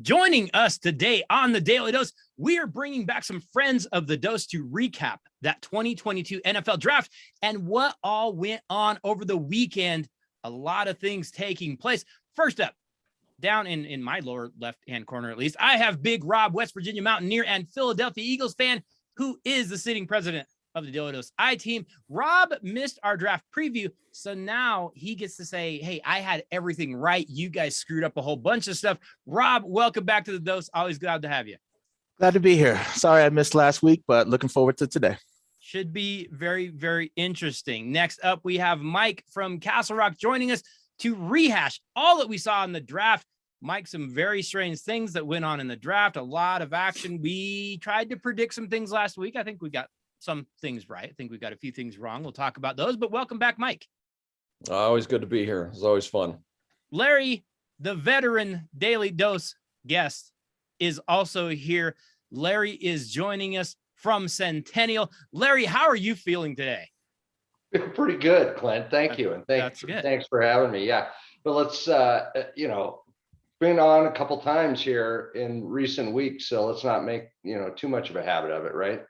Joining us today on the Daily Dose, we are bringing back some friends of the Dose to recap that 2022 NFL Draft and what all went on over the weekend. A lot of things taking place. First up, down in my lower left-hand corner at least, I have Big Rob, West Virginia Mountaineer and Philadelphia Eagles fan, who is the sitting president of the Daly Dose I-Team. Rob missed our draft preview, so now he gets to say, hey, I had everything right. You guys screwed up a whole bunch of stuff. Rob, welcome back to the Dose. Always glad to have you. Glad to be here. Sorry I missed last week, but looking forward to today. Should be very, very interesting. Next up, we have Mike from Castle Rock joining us to rehash all that we saw in the draft. Mike, some very strange things that went on in the draft, a lot of action. We tried to predict some things last week. I think we got some things right. I think we got a few things wrong. We'll talk about those, but welcome back, Mike. Always good to be here. It's always fun. Larry, the veteran Daily Dose guest, is also here. Larry is joining us from Centennial. Larry, how are you feeling today? Pretty good, Clint. Thank you. And thanks for having me. Yeah. But let's, been on a couple times here in recent weeks, so let's not make, too much of a habit of it, right?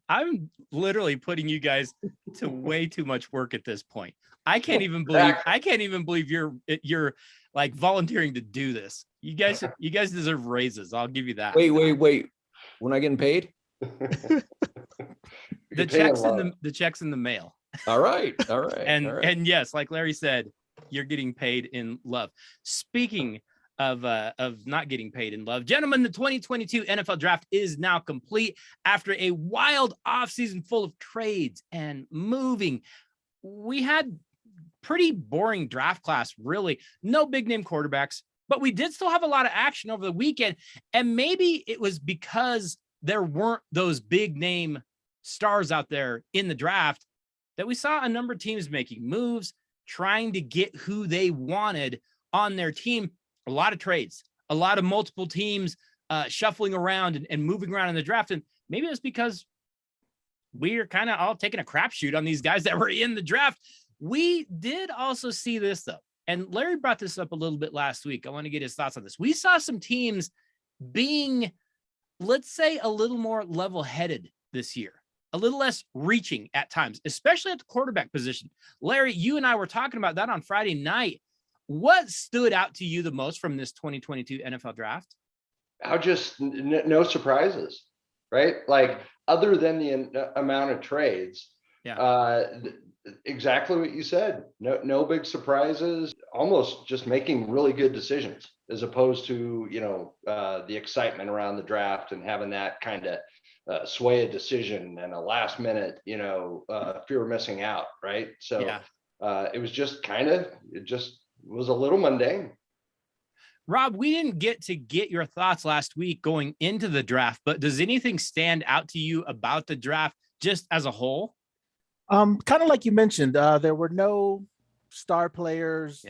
I'm literally putting you guys to way too much work at this point. I can't even believe you're like volunteering to do this. You guys deserve raises. I'll give you that. Wait. We're not getting paid? The checks in the mail. All right. And yes, like Larry said, you're getting paid in love. Speaking of not getting paid in love, gentlemen, the 2022 NFL Draft is now complete after a wild offseason full of trades and moving. We had pretty boring draft class, really. No big name quarterbacks, but we did still have a lot of action over the weekend. And maybe it was because there weren't those big name stars out there in the draft that we saw a number of teams making moves, trying to get who they wanted on their team. A lot of trades, a lot of multiple teams shuffling around and moving around in the draft. And maybe it's because we are kind of all taking a crapshoot on these guys that were in the draft. We did also see this, though, and Larry brought this up a little bit last week. I want to get his thoughts on this. We saw some teams being, let's say, a little more level-headed this year, a little less reaching at times, especially at the quarterback position. Larry, you and I were talking about that on Friday night. What stood out to you the most from this 2022 NFL Draft? No surprises, right? Like, other than the amount of trades, exactly what you said. No big surprises. Almost just making really good decisions, as opposed to the excitement around the draft and having that kind of sway a decision and a last minute fear of missing out, right? So it was just was a little mundane. Rob, we didn't get your thoughts last week going into the draft, but does anything stand out to you about the draft just as a whole? Kind of like you mentioned, there were no star players,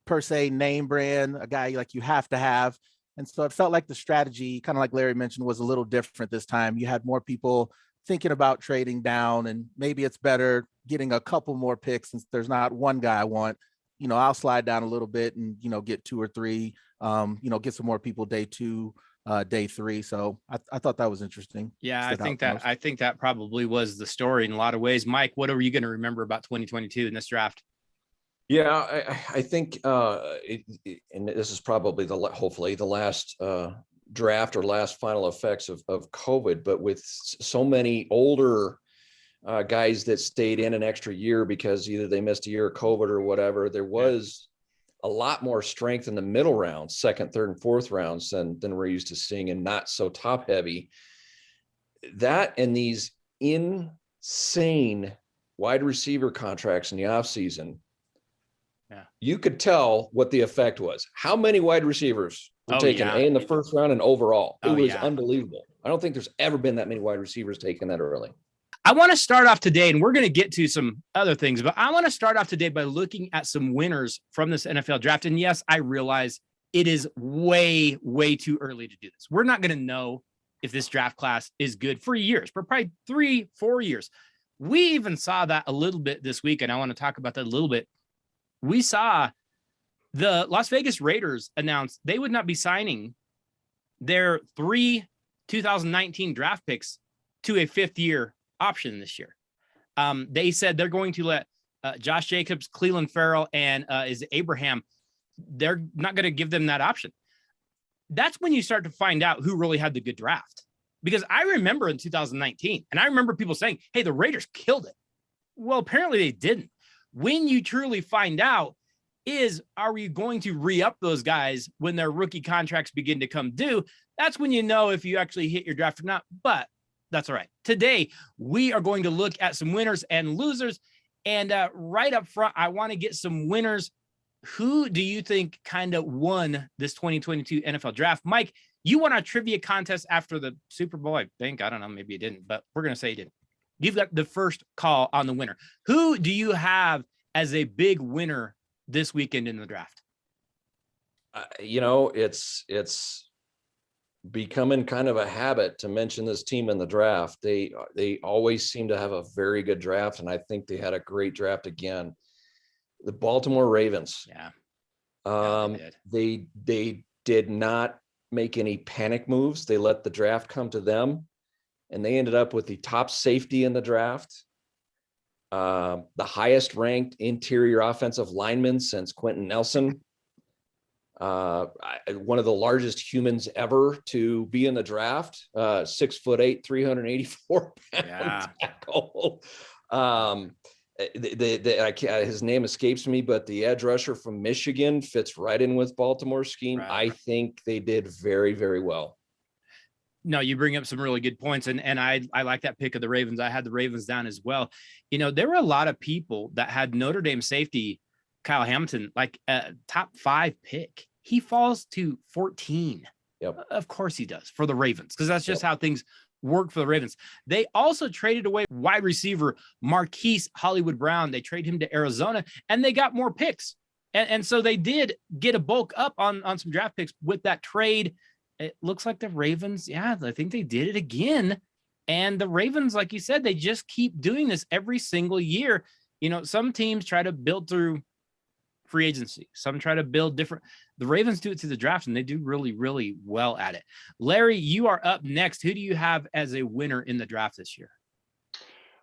per se, name brand, a guy like you have to have. And so it felt like the strategy, kind of like Larry mentioned, was a little different this time. You had more people thinking about trading down, and maybe it's better getting a couple more picks since there's not one guy I want. I'll slide down a little bit and, get two or three, get some more people day 2, day 3. So I thought that was interesting. Yeah, I think that probably was the story in a lot of ways. Mike, what are you going to remember about 2022 in this draft? Yeah, I think, and this is probably hopefully the last draft or last final effects of COVID, but with so many older guys that stayed in an extra year because either they missed a year of COVID or whatever, there was a lot more strength in the middle rounds, second, third, and fourth rounds than we're used to seeing, and not so top heavy. That and these insane wide receiver contracts in the offseason, you could tell what the effect was. How many wide receivers were taken in the first round and overall? It was unbelievable. I don't think there's ever been that many wide receivers taken that early. I want to start off today, and we're going to get to some other things, but I want to start off today by looking at some winners from this NFL draft. And yes, I realize it is way, way too early to do this. We're not going to know if this draft class is good for years, for probably 3-4 years. We even saw that a little bit this week, and I want to talk about that a little bit. We saw The Las Vegas Raiders announced they would not be signing their 3 2019 draft picks to a 5th-year option this year. They said they're going to let Josh Jacobs, Cleveland Farrell, and is Abraham. They're not going to give them that option. That's when you start to find out who really had the good draft. Because I remember in 2019, and I remember people saying, hey, the Raiders killed it. Well, apparently they didn't. When you truly find out is, are we going to re-up those guys when their rookie contracts begin to come due? That's when you know if you actually hit your draft or not. But that's all right. Today, we are going to look at some winners and losers. And right up front, I want to get some winners. Who do you think kind of won this 2022 NFL draft? Mike, you won our trivia contest after the Super Bowl, I think. I don't know. Maybe you didn't, but we're going to say you didn't. You've got the first call on the winner. Who do you have as a big winner this weekend in the draft? It's becoming kind of a habit to mention this team in the draft. They always seem to have a very good draft, and I think they had a great draft again. The Baltimore Ravens. Yeah. They did not make any panic moves. They let the draft come to them, and they ended up with the top safety in the draft, the highest ranked interior offensive lineman since Quentin Nelson, one of the largest humans ever to be in the draft, 6'8", 384 pound tackle. His name escapes me, but the edge rusher from Michigan fits right in with Baltimore's scheme. Right. I think they did very, very well. No, you bring up some really good points. And I like that pick of the Ravens. I had the Ravens down as well. There were a lot of people that had Notre Dame safety, Kyle Hamilton, like a top 5 pick. He falls to 14. Yep. Of course he does, for the Ravens, because that's just how things work for the Ravens. They also traded away wide receiver Marquise Hollywood Brown. They traded him to Arizona, and they got more picks. And so they did get a bulk up on some draft picks with that trade. It looks like the Ravens, I think they did it again. And the Ravens, like you said, they just keep doing this every single year. Some teams try to build through free agency. Some try to build different. The Ravens do it through the draft, and they do really, really well at it. Larry, you are up next. Who do you have as a winner in the draft this year?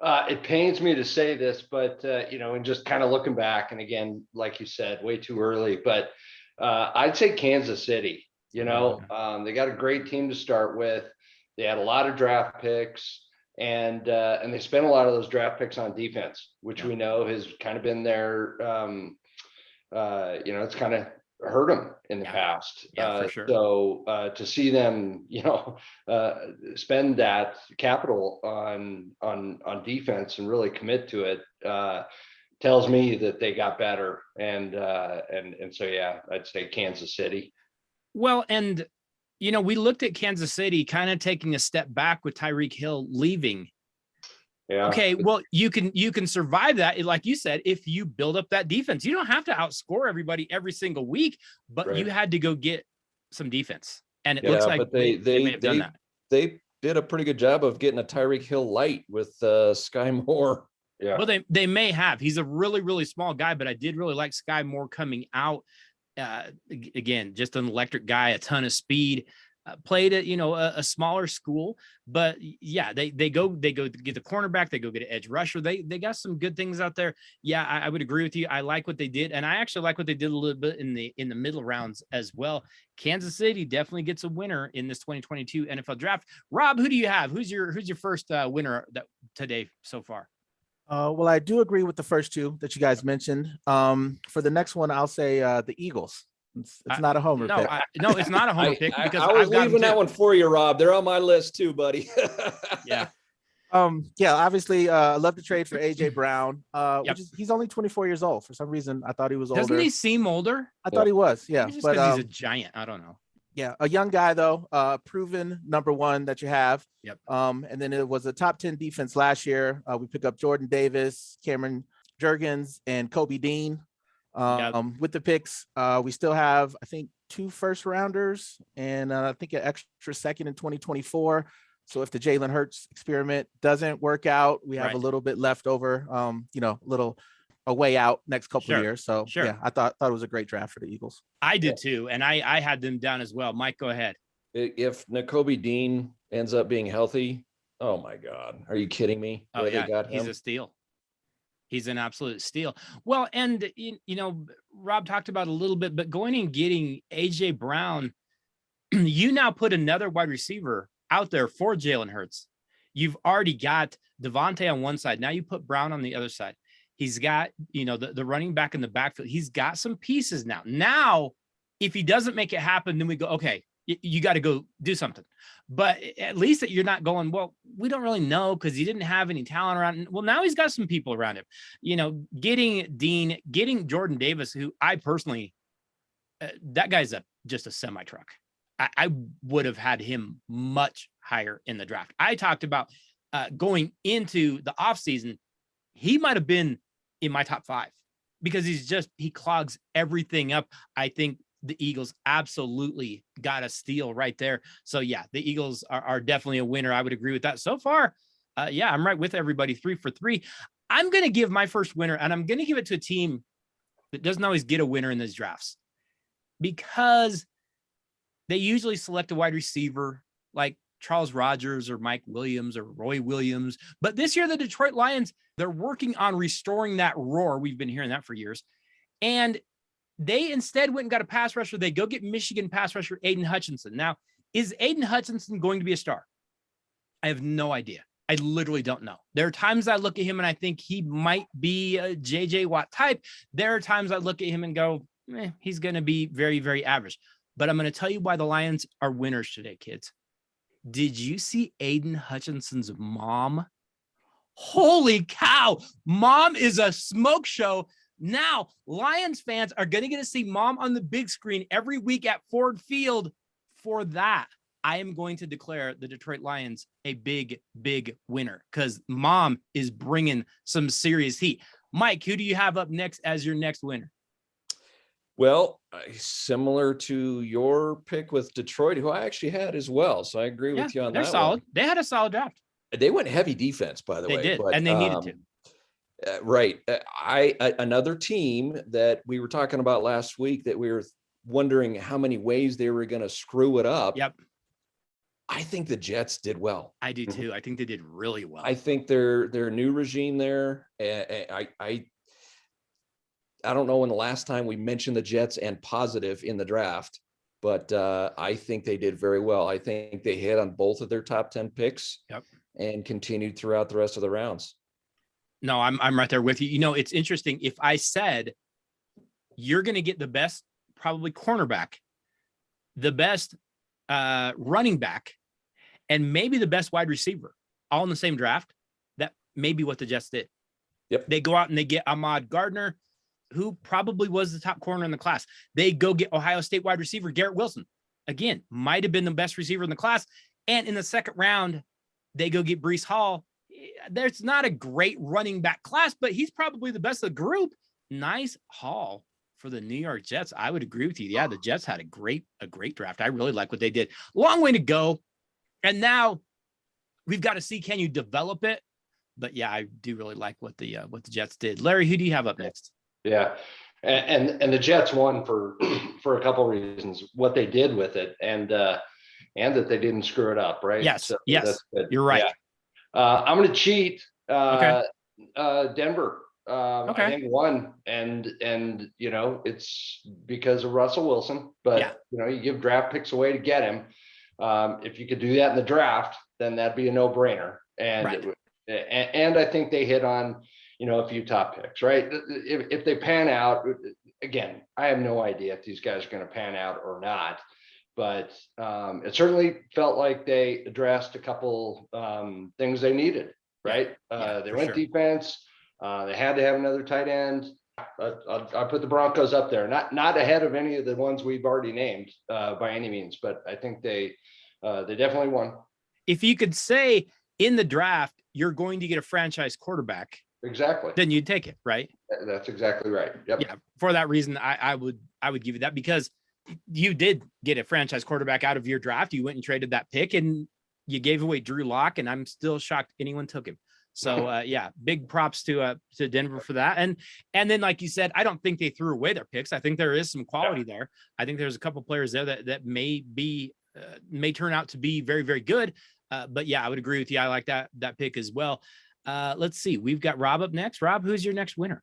It pains me to say this, but, and just kind of looking back, and again, like you said, way too early, but I'd say Kansas City. They got a great team to start with. They had a lot of draft picks, and they spent a lot of those draft picks on defense, which we know has kind of been their it's kind of hurt them in the past. For sure. So to see them, spend that capital on defense and really commit to it tells me that they got better. And so, I'd say Kansas City. Well, and we looked at Kansas City kind of taking a step back with Tyreek Hill leaving. Yeah. Okay, well, you can survive that, like you said, if you build up that defense. You don't have to outscore everybody every single week, but you had to go get some defense, and it looks like they may have done that. They did a pretty good job of getting a Tyreek Hill light with Sky Moore. Yeah. Well, they may have. He's a really, really small guy, but I did really like Sky Moore coming out. Again, just an electric guy, a ton of speed. Played at a smaller school, but they go get the cornerback, they go get an edge rusher. They got some good things out there. I would agree with you. I like what they did, and I actually like what they did a little bit in the middle rounds as well. Kansas City definitely gets a winner in this 2022 NFL draft. Rob, who do you have? Who's your first winner today so far? Well, I do agree with the first two that you guys mentioned. For the next one, I'll say the Eagles. It's not a homer pick. No, it's not a homer pick because I was leaving that one for you, Rob. They're on my list too, buddy. Obviously, I love to trade for AJ Brown. He's only 24 years old. For some reason, I thought he was older. Doesn't he seem older? I thought he was. Yeah, just because he's a giant. I don't know. Yeah, a young guy though, proven number one that you have. Yep. And then it was a top 10 defense last year. We picked up Jordan Davis, Cameron Jurgens, and Kobe Dean. With the picks, we still have, I think, 2 first rounders and I think an extra second in 2024. So if the Jalen Hurts experiment doesn't work out, we have a little bit left over, little a way out next couple Sure, of years. So sure. yeah, I thought it was a great draft for the Eagles. I did too. And I had them down as well. Mike, go ahead. If Nakobe Dean ends up being healthy, oh my God, are you kidding me? Oh Where yeah, they got he's him? a steal. He's an absolute steal. Well, and you know, Rob talked about it a little bit, but going and getting AJ Brown, you now put another wide receiver out there for Jalen Hurts. You've already got Devontae on one side. Now you put Brown on the other side. He's got, you know, the running back in the backfield. He's got some pieces now. Now, if he doesn't make it happen, then we go, okay, you got to go do something. But at least that you're not going, well, we don't really know because he didn't have any talent around. Well, now he's got some people around him. You know, getting Dean, getting Jordan Davis, who I personally, that guy's just a semi-truck. I would have had him much higher in the draft. I talked about going into the offseason, he might have been in my top 5 because he clogs everything up. I think the Eagles absolutely got a steal right there. So yeah, the Eagles are definitely a winner. I would agree with that. So far, yeah, I'm right with everybody, 3 for 3. I'm going to give my first winner, and I'm going to give it to a team that doesn't always get a winner in these drafts because they usually select a wide receiver like Charles Rogers or Mike Williams or Roy Williams. But this year, the Detroit Lions, they're working on restoring that roar. We've been hearing that for years. And they instead went and got a pass rusher. They go get Michigan pass rusher Aiden Hutchinson. Now, is Aiden Hutchinson going to be a star? I have no idea. I literally don't know. There are times I look at him and I think he might be a JJ Watt type. There are times I look at him and go, he's going to be very, very average. But I'm going to tell you why the Lions are winners today, kids. Did you see Aiden Hutchinson's mom? Holy cow. Mom is a smoke show. Now, Lions fans are going to get to see Mom on the big screen every week at Ford Field. For that, I am going to declare the Detroit Lions a big, big winner because Mom is bringing some serious heat. Mike, who do you have up next as your next winner? Well, similar to your pick with Detroit, who I actually had as well. So I agree with you on that. They're solid. One. They had a solid draft. They went heavy defense, by the way. They did, but, and they needed to. Right. Another team that we were talking about last week that we were wondering how many ways they were going to screw it up. Yep. I think the Jets did well. I do too. I think they did really well. I think their new regime there. I don't know when the last time we mentioned the Jets and positive in the draft, but I think they did very well. I think they hit on both of their top 10 picks. Yep. And continued throughout the rest of the rounds. No, I'm right there with you. You know, it's interesting. If I said you're going to get the best, probably cornerback, the best running back, and maybe the best wide receiver all in the same draft, that may be what the Jets did. Yep. They go out and they get Ahmad Gardner, who probably was the top corner in the class. They go get Ohio State wide receiver Garrett Wilson. Again, might have been the best receiver in the class. And in the second round, they go get Breece Hall. There's not a great running back class, but he's probably the best of the group. Nice haul for the New York Jets. I would agree with you. Yeah, the Jets had a great draft. I really like what they did. Long way to go. And now we've got to see, can you develop it? But yeah, I do really like what the Jets did. Larry, who do you have up next? Yeah. And the Jets won for a couple of reasons, what they did with it and that they didn't screw it up, right? Yes, so yes, you're right. Yeah. I'm going to cheat. Okay. Denver. Okay. I think won, and you know it's because of Russell Wilson. But Yeah. you know you give draft picks away to get him. If you could do that in the draft, then that'd be a no-brainer. And Right. and I think they hit on a few top picks, right? If they pan out, again, I have no idea if these guys are going to pan out or not. But it certainly felt like they addressed a couple things they needed, right? They went defense. They had to have another tight end. I put the Broncos up there, not ahead of any of the ones we've already named by any means, but I think they definitely won. If you could say in the draft you're going to get a franchise quarterback, exactly, then you'd take it, right? That's exactly right. Yep. Yeah. For that reason, I would give you that because you did get a franchise quarterback out of your draft. You went and traded that pick and you gave away Drew Lock, and I'm still shocked anyone took him. So yeah, big props to Denver for that. And then, like you said, I don't think they threw away their picks. I think there is some quality there. I think there's a couple players there that may turn out to be very, very good. But yeah, I would agree with you. I like that pick as well. Let's see. We've got Rob up next. Rob, who's your next winner?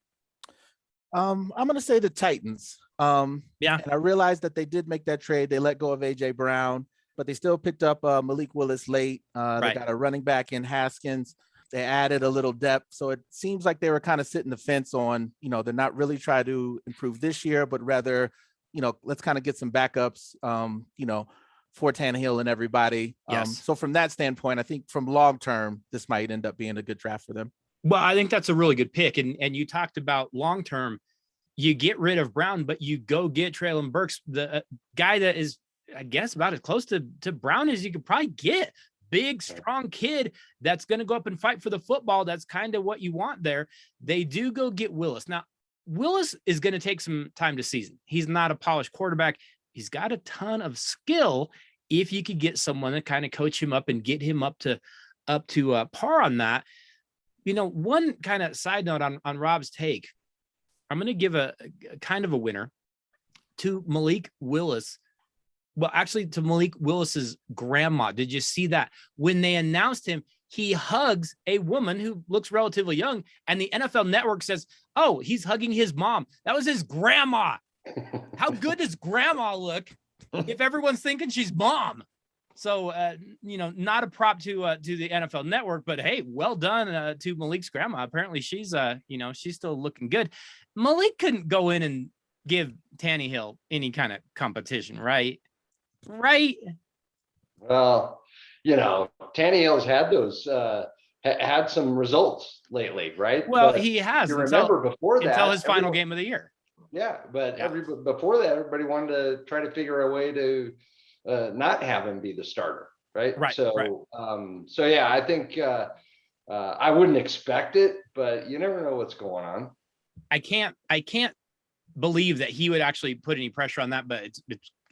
I'm going to say the Titans. Yeah. And I realized that they did make that trade. They let go of AJ Brown, but they still picked up Malik Willis late. They got a running back in Haskins. They added a little depth. So it seems like they were kind of sitting the fence on, they're not really trying to improve this year, but rather, let's kind of get some backups, for Tannehill and everybody. Yes. So from that standpoint, I think from long term, this might end up being a good draft for them. Well, I think that's a really good pick. And you talked about long term, you get rid of Brown, but you go get Treylon Burks, the guy that is, I guess, about as close to Brown as you could probably get. Big, strong kid that's going to go up and fight for the football. That's kind of what you want there. They do go get Willis. Now, Willis is going to take some time to season. He's not a polished quarterback. He's got a ton of skill. If you could get someone to kind of coach him up and get him up to par on that. One kind of side note on Rob's take, I'm going to give a kind of a winner to Malik Willis. Well, actually, to Malik Willis's grandma. Did you see that? When they announced him, he hugs a woman who looks relatively young, and the NFL Network says, "Oh, he's hugging his mom." That was his grandma. How good does grandma look if everyone's thinking she's mom? So, not a prop to the NFL Network, but hey, well done to Malik's grandma. Apparently, she's she's still looking good. Malik couldn't go in and give Tannehill any kind of competition, right? Right. Well, Tannehill's had those had some results lately, right? Well, but he has. You remember before that until his final game of the year. Yeah, but before that, everybody wanted to try to figure a way to not have him be the starter, right? Right. So, so yeah, I think I wouldn't expect it, but you never know what's going on. I can't believe that he would actually put any pressure on that, but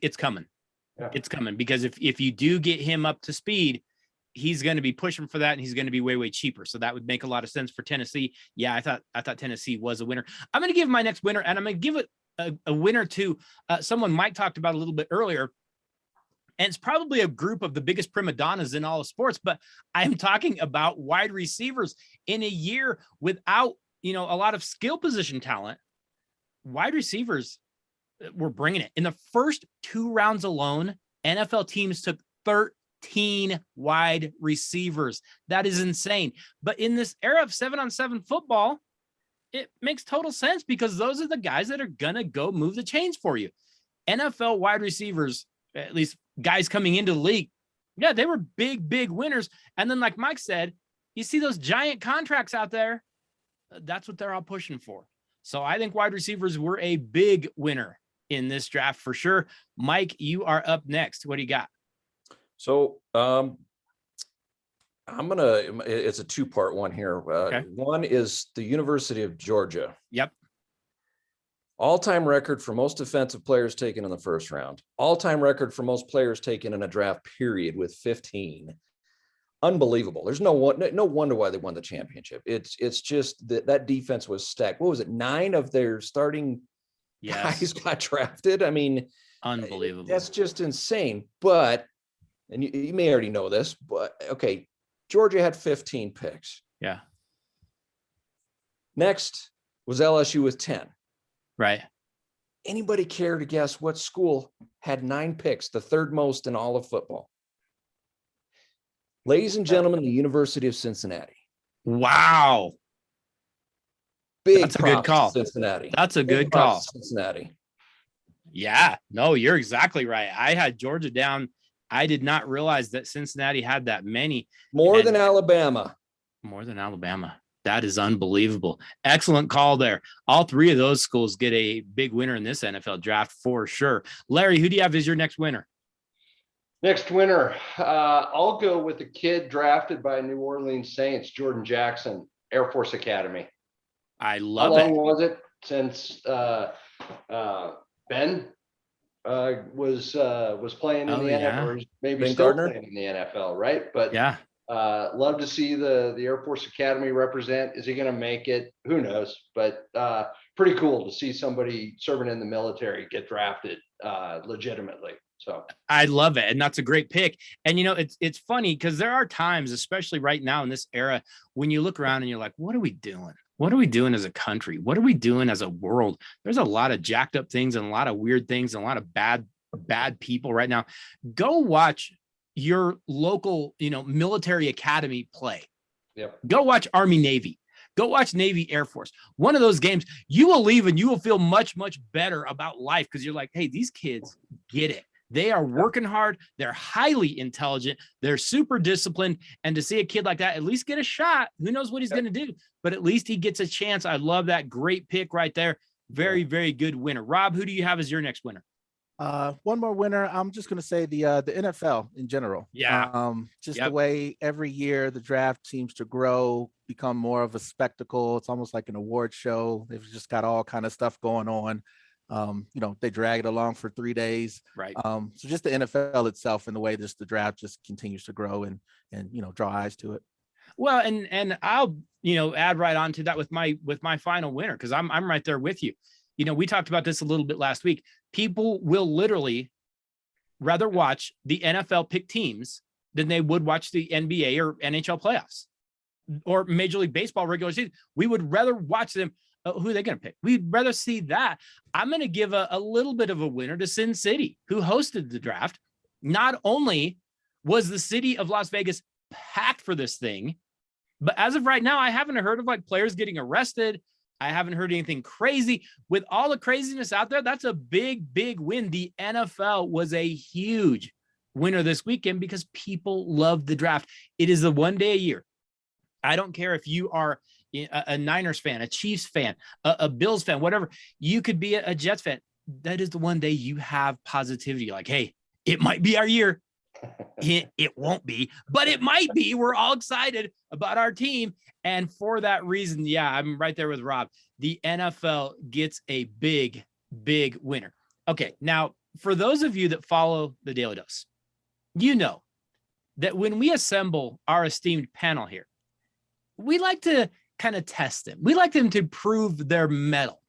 it's coming. Yeah. It's coming, because if you do get him up to speed, he's going to be pushing for that, and he's going to be way, way cheaper. So that would make a lot of sense for Tennessee. Yeah, I thought Tennessee was a winner. I'm going to give my next winner, and I'm going to give it a winner to someone Mike talked about a little bit earlier. And it's probably a group of the biggest prima donnas in all of sports, but I'm talking about wide receivers. In a year without, a lot of skill position talent, wide receivers were bringing it. In the first 2 rounds alone, NFL teams took 13 wide receivers. That is insane. But in this era of 7-on-7 football, it makes total sense, because those are the guys that are going to go move the chains for you. NFL wide receivers, at least guys coming into the league, yeah, they were big, big winners. And then, like Mike said, you see those giant contracts out there. That's what they're all pushing for. So I think wide receivers were a big winner in this draft for sure. Mike, you are up next. What do you got? So it's a 2-part one here. Okay. One is the University of Georgia. Yep. All-time record for most defensive players taken in the first round. All-time record for most players taken in a draft period with 15. Unbelievable. There's no wonder why they won the championship. It's just that defense was stacked. What was it? 9 of their starting guys got drafted. I mean, unbelievable. That's just insane. But, and you may already know this, but okay, Georgia had 15 picks. Yeah. Next was LSU with 10. Right. Anybody care to guess what school had 9 picks, the third most in all of football? Ladies and gentlemen, the University of Cincinnati. Wow. That's a good call. Cincinnati. That's a good call. Cincinnati. Yeah, no, you're exactly right. I had Georgia down. I did not realize that Cincinnati had that many. More than Alabama. More than Alabama. That is unbelievable. Excellent call there. All 3 of those schools get a big winner in this NFL draft for sure. Larry, who do you have as your next winner? Next winner, I'll go with a kid drafted by New Orleans Saints, Jordan Jackson, Air Force Academy. I love it. How long was it since Ben was playing in the NFL, or maybe still playing in the NFL, right? But yeah, Love to see the Air Force Academy represent. Is he going to make it? Who knows? But pretty cool to see somebody serving in the military get drafted legitimately. So I love it. And that's a great pick. And, you know, it's funny because there are times, especially right now in this era, when you look around and you're like, what are we doing? What are we doing as a country? What are we doing as a world? There's a lot of jacked up things and a lot of weird things and a lot of bad people right now. Go watch your local, you know, military academy play. Yep. Go watch Army Navy. Go watch Navy Air Force. One of those games, you will leave and you will feel much, much better about life because you're like, hey, these kids get it. They are working hard. They're highly intelligent. They're super disciplined. And to see a kid like that at least get a shot, who knows what he's going to do, but at least he gets a chance. I love that. Great pick right there. Very, very good winner. Rob, who do you have as your next winner? One more winner. I'm just going to say the NFL in general. Yeah. Just the way every year the draft seems to grow, become more of a spectacle. It's almost like an award show. They've just got all kind of stuff going on. You know, they drag it along for 3 days. Right. So just the NFL itself and the way the draft just continues to grow and, you know, draw eyes to it. Well, and I'll, you know, add right on to that with my final winner, because I'm right there with you. You know, we talked about this a little bit last week. People will literally rather watch the NFL pick teams than they would watch the NBA or NHL playoffs or Major League Baseball regular season. We would rather watch them. Who are they going to pick? We'd rather see that. I'm going to give a little bit of a winner to Sin City, who hosted the draft. Not only was the city of Las Vegas packed for this thing, but as of right now, I haven't heard of like players getting arrested. I haven't heard anything crazy. With all the craziness out there, that's a big, big win. The NFL was a huge winner this weekend because people love the draft. It is the one day a year. I don't care if you are a Niners fan, a Chiefs fan, a Bills fan, whatever. You could be a Jets fan. That is the one day you have positivity. Like, hey, it might be our year. It won't be, but it might be. We're all excited about our team. And for that reason, yeah, I'm right there with Rob. The NFL gets a big, big winner. Okay, now, for those of you that follow the Daily Dose, you know that when we assemble our esteemed panel here, we like to kind of test them. We like them to prove their mettle.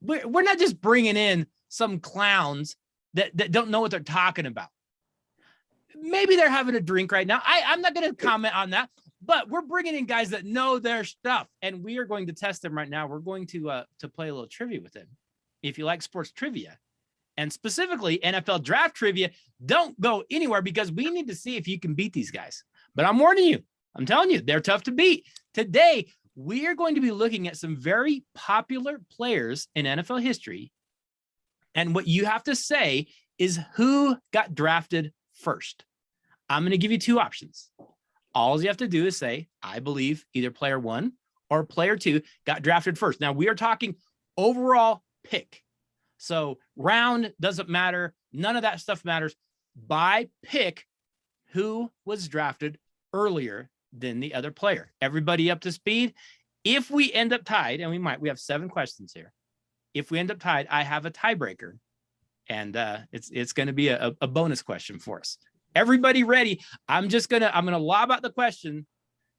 We're not just bringing in some clowns that don't know what they're talking about. Maybe they're having a drink right now. I'm not going to comment on that, but we're bringing in guys that know their stuff, and we are going to test them right now. We're going to play a little trivia with them. If you like sports trivia, and specifically NFL draft trivia, don't go anywhere because we need to see if you can beat these guys. But I'm warning you. I'm telling you, they're tough to beat. Today, we are going to be looking at some very popular players in NFL history. And what you have to say is who got drafted first. I'm going to give you two options. All you have to do is say, I believe either player 1 or player 2 got drafted first. Now, we are talking overall pick. So round doesn't matter. None of that stuff matters. By pick, who was drafted earlier than the other player. Everybody up to speed? If we end up tied, and we have 7 questions here. If we end up tied, I have a tiebreaker, and it's going to be a bonus question for us. Everybody ready? I'm gonna lob out the question.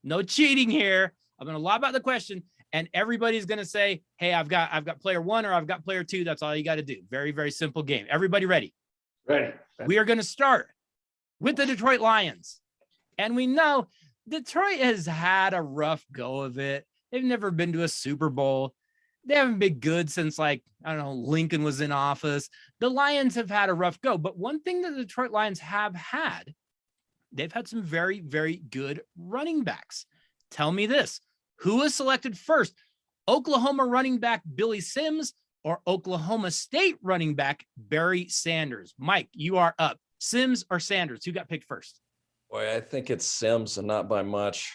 No cheating here. I'm gonna lob out the question, and everybody's gonna say, "Hey, I've got player 1 or I've got player 2." That's all you got to do. Very, very simple game. Everybody ready? Ready. We are going to start with the Detroit Lions, and we know Detroit has had a rough go of it. They've never been to a Super Bowl. They haven't been good since, like, I don't know, Lincoln was in office. The Lions have had a rough go. But one thing that the Detroit Lions have had, they've had some very, very good running backs. Tell me this. Who was selected first? Oklahoma running back Billy Sims or Oklahoma State running back Barry Sanders? Mike, you are up. Sims or Sanders? Who got picked first? Boy, I think it's Sims and not by much.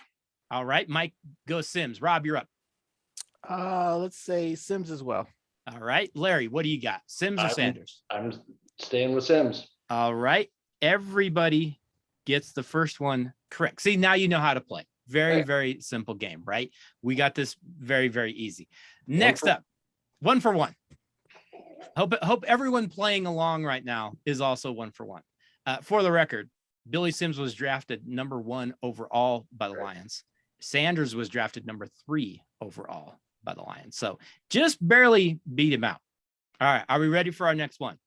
All right, Mike, go Sims. Rob, you're up. Let's say Sims as well. All right, Larry, what do you got? Sims or Sanders? I'm staying with Sims. All right, everybody gets the first one correct. See, now you know how to play. Very, very simple game, right? We got this very, very easy. Next up, 1 for 1. Hope everyone playing along right now is also 1 for 1. For the record, Billy Sims was drafted number 1 overall by the Lions. Sanders was drafted number 3 overall by the Lions. So just barely beat him out. All right. Are we ready for our next one?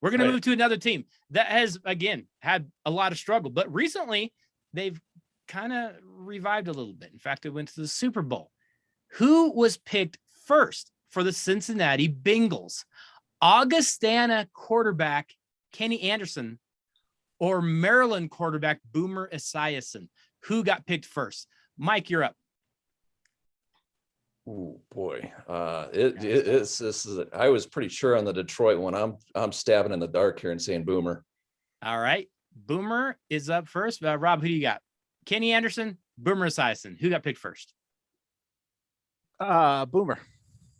We're going to move to another team that has, again, had a lot of struggle, but recently they've kind of revived a little bit. In fact, they went to the Super Bowl. Who was picked first for the Cincinnati Bengals? Augustana quarterback Kenny Anderson or Maryland quarterback Boomer Esiason? Who got picked first? Mike, you're up. Oh boy, this is. I was pretty sure on the Detroit one. I'm stabbing in the dark here and saying Boomer. All right, Boomer is up first. Rob, who do you got? Kenny Anderson, Boomer Esiason. Who got picked first? Boomer.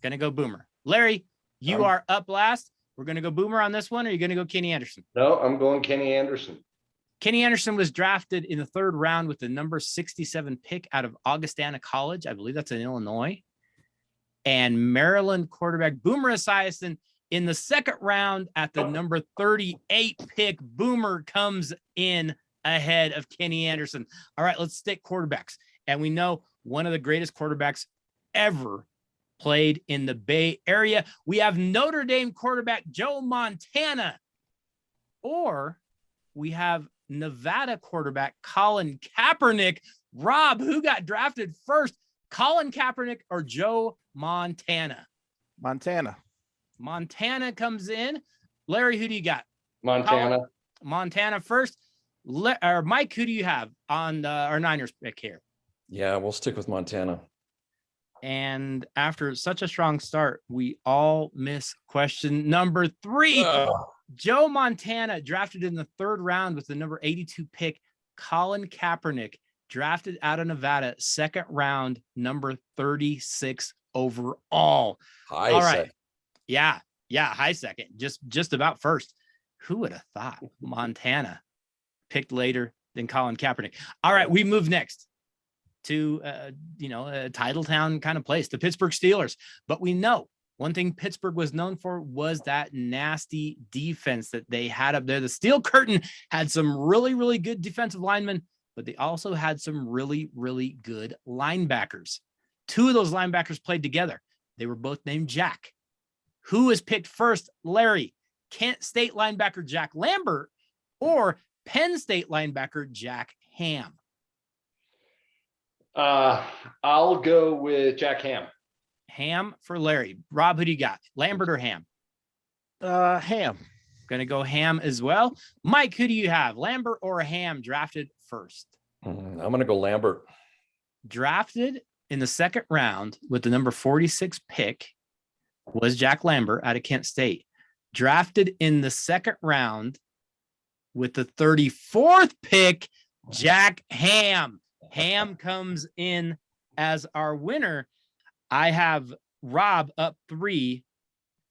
Gonna go Boomer. Larry, you are up last. We're gonna go Boomer on this one, or are you gonna go Kenny Anderson? No, I'm going Kenny Anderson. Kenny Anderson was drafted in the 3rd round with the number 67 pick out of Augustana College. I believe that's in Illinois. And Maryland quarterback Boomer Esiason in the 2nd round at the number 38 pick. Boomer comes in ahead of Kenny Anderson. All right, let's stick quarterbacks. And we know one of the greatest quarterbacks ever played in the Bay Area. We have Notre Dame quarterback Joe Montana, or we have Nevada quarterback Colin Kaepernick. Rob, who got drafted first? Colin Kaepernick or Joe Montana? Montana comes in. Larry, who do you got? Montana. Montana first. Or Mike, who do you have on our Niners pick here? Yeah, we'll stick with Montana. And after such a strong start, we all miss question number 3. Joe Montana, drafted in the 3rd round with the number 82 pick. Colin Kaepernick, drafted out of Nevada, 2nd round, number 36 overall. High all right. second. Yeah, high second. Just about first. Who would have thought Montana picked later than Colin Kaepernick? All right, we move next to a Titletown kind of place, the Pittsburgh Steelers. But we know one thing Pittsburgh was known for was that nasty defense that they had up there. The Steel Curtain had some really, really good defensive linemen, but they also had some really, really good linebackers. 2 of those linebackers played together. They were both named Jack. Who was picked first? Larry, Kent State linebacker Jack Lambert or Penn State linebacker Jack Ham? I'll go with Jack Ham. Ham for Larry. Rob, who do you got? Lambert or Ham? Ham. Gonna go Ham as well. Mike, who do you have? Lambert or Ham drafted first? I'm gonna go Lambert. Drafted in the 2nd round with the number 46 pick was Jack Lambert out of Kent State. Drafted in the 2nd round with the 34th pick, Jack Ham. Ham comes in as our winner. I have Rob up 3.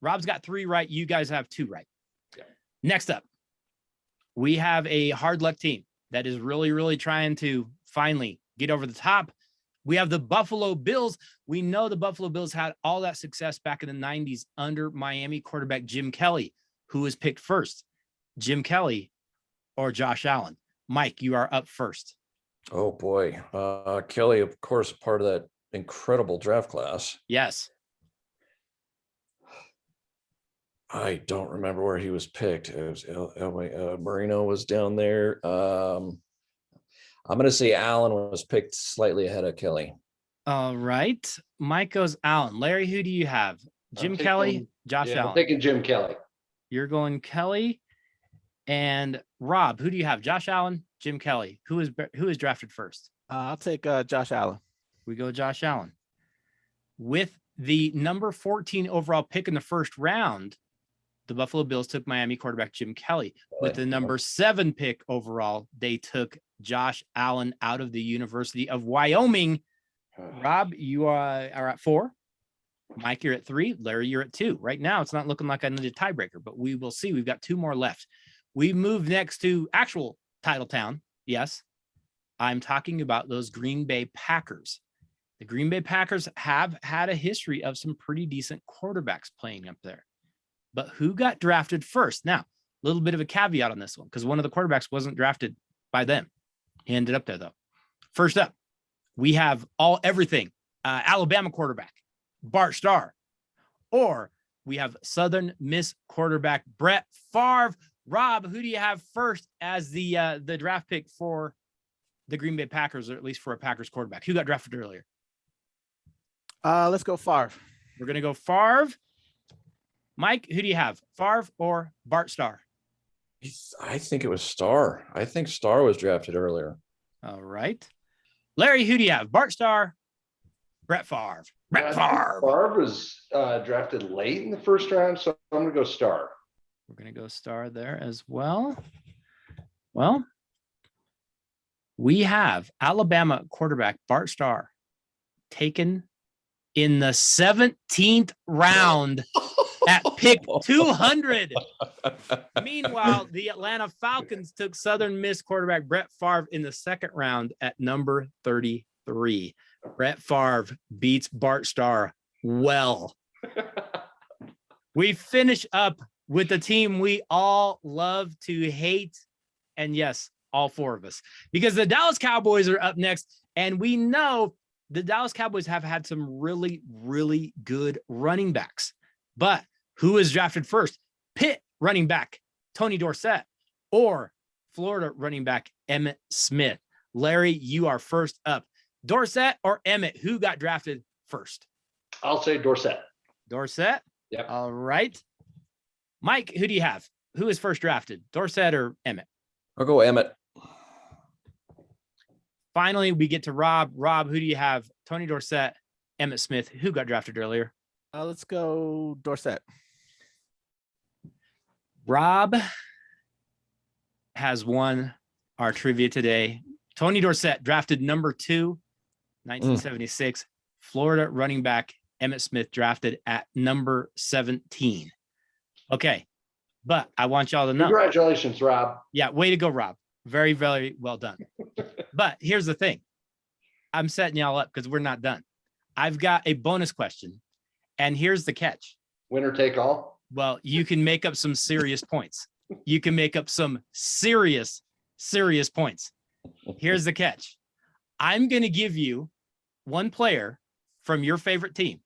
Rob's got 3 right. You guys have 2 right. Yeah. Next up, we have a hard luck team that is really, really trying to finally get over the top. We have the Buffalo Bills. We know the Buffalo Bills had all that success back in the 90s under Miami quarterback Jim Kelly, who was picked first. Jim Kelly or Josh Allen? Mike, you are up first. Oh boy. Kelly, of course, part of that incredible draft class. Yes. I don't remember where he was picked. It was Marino was down there. I'm going to say Allen was picked slightly ahead of Kelly. All right. Mike goes Allen. Larry, who do you have? Jim Kelly, Josh Allen. I'm taking Jim Kelly. You're going Kelly. And Rob, who do you have? Josh Allen, Jim Kelly. Who is drafted first? I'll take Josh Allen. We go Josh Allen. With the number 14 overall pick in the 1st round, the Buffalo Bills took Miami quarterback Jim Kelly. With the number 7 pick overall, they took Josh Allen out of the University of Wyoming. Rob, you are at 4. Mike, you're at 3. Larry, you're at 2. Right now, it's not looking like I need a tiebreaker, but we will see. We've got 2 more left. We move next to actual Titletown. Yes, I'm talking about those Green Bay Packers. The Green Bay Packers have had a history of some pretty decent quarterbacks playing up there. But who got drafted first? Now, a little bit of a caveat on this one, because one of the quarterbacks wasn't drafted by them. He ended up there, though. First up, we have everything. Alabama quarterback, Bart Starr. Or we have Southern Miss quarterback, Brett Favre. Rob, who do you have first as the draft pick for the Green Bay Packers, or at least for a Packers quarterback? Who got drafted earlier? Let's go Favre. We're going to go Favre. Mike, who do you have? Favre or Bart Starr? I think it was Starr. I think Starr was drafted earlier. All right. Larry, who do you have? Bart Starr, Brett Favre. Brett Favre. Favre was drafted late in the first round, so I'm going to go Starr. We're going to go Starr there as well. Well, we have Alabama quarterback Bart Starr taken in the 17th round at pick 200. Meanwhile, the Atlanta Falcons took Southern Miss quarterback Brett Favre in the second round at number 33. Brett Favre beats Bart Starr well. We finish up with the team we all love to hate. And yes, all four of us, because the Dallas Cowboys are up next. And we know the Dallas Cowboys have had some really, really good running backs. But who was drafted first? Pitt running back Tony Dorsett or Florida running back Emmitt Smith? Larry, you are first up. Dorsett or Emmitt, who got drafted first? I'll say Dorsett. Dorsett? Yep. All right. Mike, who do you have? Who is first drafted, Dorsett or Emmitt? I'll go Emmitt. Finally, we get to Rob. Rob, who do you have? Tony Dorsett, Emmitt Smith, who got drafted earlier? Let's go Dorsett. Rob has won our trivia today. Tony Dorsett drafted number 2, 1976. Florida running back Emmitt Smith drafted at number 17. Okay, but I want y'all to know. Congratulations, Rob. Yeah, way to go, Rob. Very, very well done. But here's the thing. I'm setting y'all up because we're not done. I've got a bonus question, and here's the catch. Winner take all? Well, you can make up some serious points. You can make up some serious points. Here's the catch. I'm going to give you one player from your favorite team.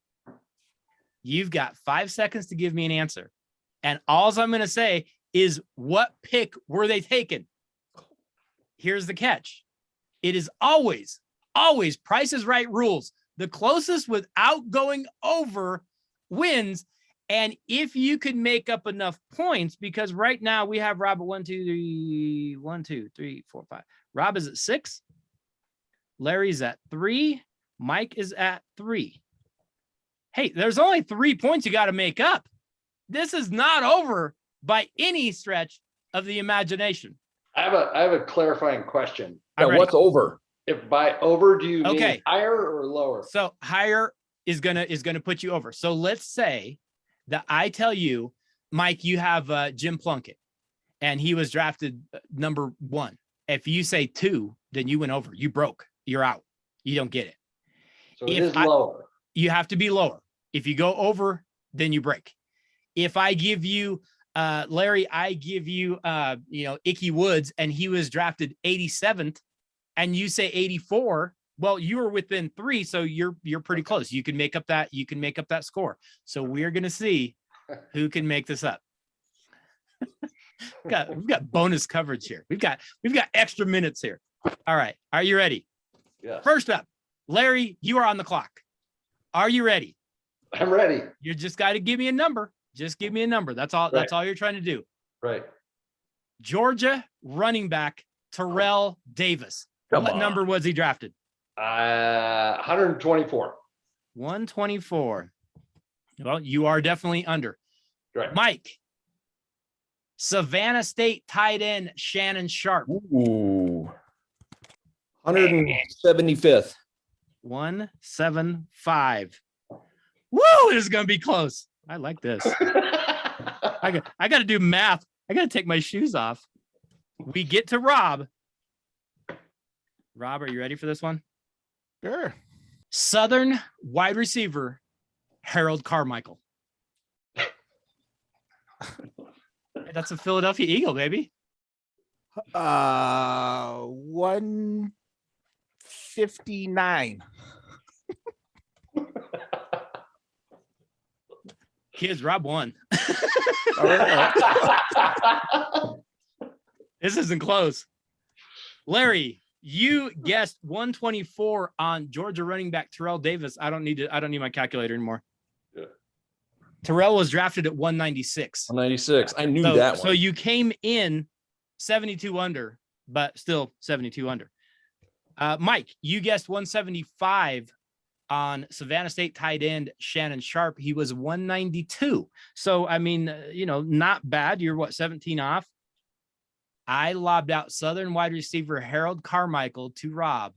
You've got 5 seconds to give me an answer. And all I'm going to say is, what pick were they taken? Here's the catch. It is always Price is Right rules. The closest without going over wins. And if you could make up enough points, because right now we have Rob at 1, 2, 3, 4, 5. Rob is at 6. Larry's at 3. Mike is at 3. Hey, there's only 3 points you got to make up. This is not over by any stretch of the imagination. I have a clarifying question. Yeah, what's over? If by over, do you mean higher or lower? So higher is gonna put you over. So let's say that I tell you, Mike, you have Jim Plunkett, and he was drafted number 1. If you say 2, then you went over. You broke. You're out. You don't get it. So it is lower. You have to be lower. If you go over, then you break. If I give you Larry, I give you Ickey Woods, and he was drafted 87th, and you say 84, well, you were within 3, so you're pretty close. You can make up that score. So we're gonna see who can make this up. We've got bonus coverage here. We've got extra minutes here. All right, are you ready? Yeah. First up, Larry, you are on the clock. Are you ready? I'm ready. You just got to give me a number. Just give me a number. That's all. Right. That's all you're trying to do. Right. Georgia running back Terrell Davis. What number was he drafted? 124. 124. Well, you are definitely under. Right. Mike, Savannah State tight end Shannon Sharp. Ooh. 175th. 175. Woo! This is gonna be close. I like this. I got to do math. I got to take my shoes off. We get to Rob. Rob, are you ready for this one? Sure. Southern wide receiver Harold Carmichael. That's a Philadelphia Eagle, baby. 159. Kids, Rob won. All right. This isn't close. Larry, you guessed 124 on Georgia running back Terrell Davis. I don't need my calculator anymore. Yeah. Terrell was drafted at 196. 196. I knew that one. So you came in 72 under, but still 72 under. Mike, you guessed 175 on Savannah State tight end Shannon Sharp. He was 192. So, I mean, not bad. You're 17 off. I lobbed out Southern wide receiver Harold Carmichael to Rob.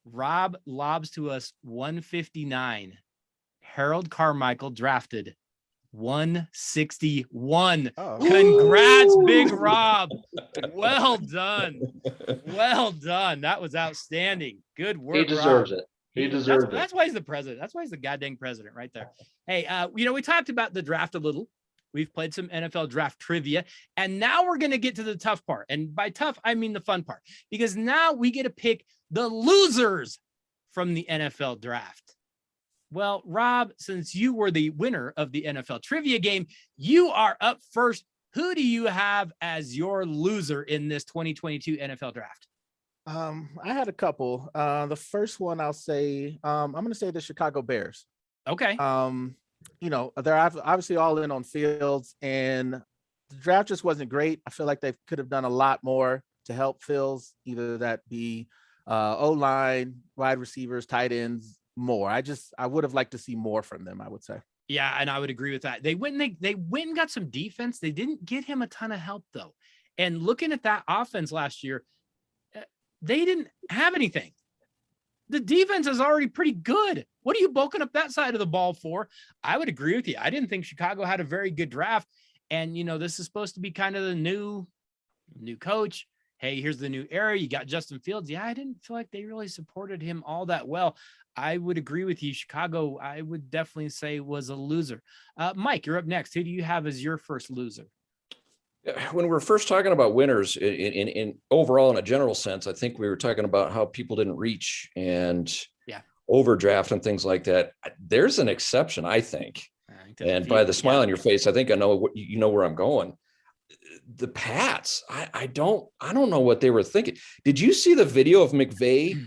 Rob lobs to us 159. Harold Carmichael drafted 161. Oh. Congrats, Big Rob. Well done. Well done. That was outstanding. Good work. He deserves Rob. it. He deserves it. That's why he's the president. That's why he's the goddamn president right there. Hey, we talked about the draft a little. We've played some NFL draft trivia, and now we're going to get to the tough part. And by tough, I mean the fun part, because now we get to pick the losers from the NFL draft. Well, Rob, since you were the winner of the NFL trivia game, you are up first. Who do you have as your loser in this 2022 NFL draft? I had a couple. The first one I'll say, I'm going to say the Chicago Bears. Okay. They're obviously all in on Fields, and the draft just wasn't great. I feel like they could have done a lot more to help Fields, either that be O-line, wide receivers, tight ends, more. I would have liked to see more from them, I would say. Yeah, and I would agree with that. They went and got some defense. They didn't get him a ton of help, though. And looking at that offense last year, they didn't have anything. The defense is already pretty good. What are you bulking up that side of the ball for? I would agree with you. I didn't think Chicago had a very good draft. And, this is supposed to be kind of the new coach. Hey, here's the new era. You got Justin Fields. Yeah, I didn't feel like they really supported him all that well. I would agree with you. Chicago, I would definitely say, was a loser. Mike, you're up next. Who do you have as your first loser? When we're first talking about winners in overall, in a general sense, I think we were talking about how people didn't reach and overdraft and things like that. There's an exception, I think. And by the smile on your face, I think I know where I'm going. The Pats, I don't know what they were thinking. Did you see the video of McVay?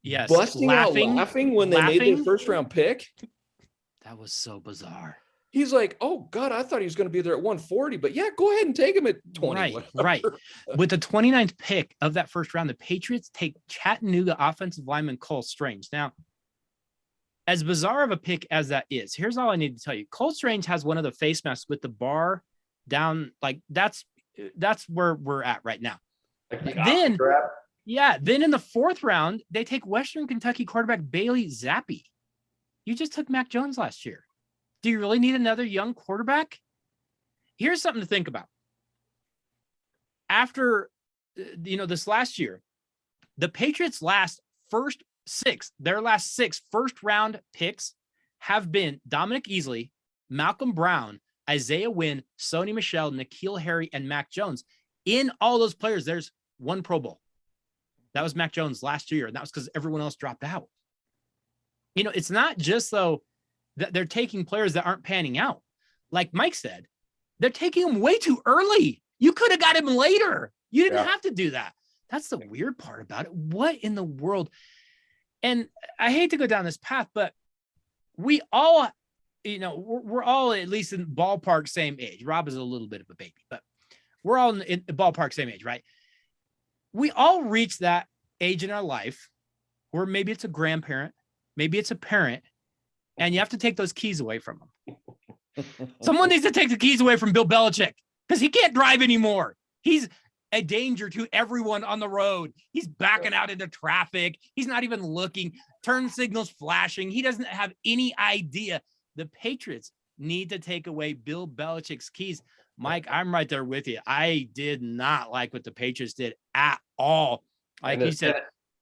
Yes, busting out laughing when they made their first round pick? That was so bizarre. He's like, oh, God, I thought he was going to be there at 140, but yeah, go ahead and take him at 20. Right. With the 29th pick of that first round, the Patriots take Chattanooga offensive lineman Cole Strange. Now, as bizarre of a pick as that is, here's all I need to tell you. Cole Strange has one of the face masks with the bar down. Like, that's where we're at right now. Then in the fourth round, they take Western Kentucky quarterback Bailey Zappi. You just took Mac Jones last year. Do you really need another young quarterback? Here's something to think about. After, this last year, the Patriots' last six first round picks have been Dominic Easley, Malcolm Brown, Isaiah Wynn, Sony Michel, N'Keal Harry, and Mac Jones. In all those players, there's one Pro Bowl. That was Mac Jones last year, and that was because everyone else dropped out. It's not just, though, that they're taking players that aren't panning out. Like Mike said, they're taking them way too early. You could have got him later. You didn't have to do that. That's the weird part about it. What in the world? And I hate to go down this path, but we all, we're all at least in ballpark same age. Rob is a little bit of a baby, but we're all in ballpark same age, right? We all reach that age in our life where maybe it's a grandparent, maybe it's a parent, and you have to take those keys away from them. Someone needs to take the keys away from Bill Belichick because he can't drive anymore. He's a danger to everyone on the road. He's backing out into traffic. He's not even looking. Turn signals flashing. He doesn't have any idea. The Patriots need to take away Bill Belichick's keys. Mike, I'm right there with you. I did not like what the Patriots did at all. Like you said,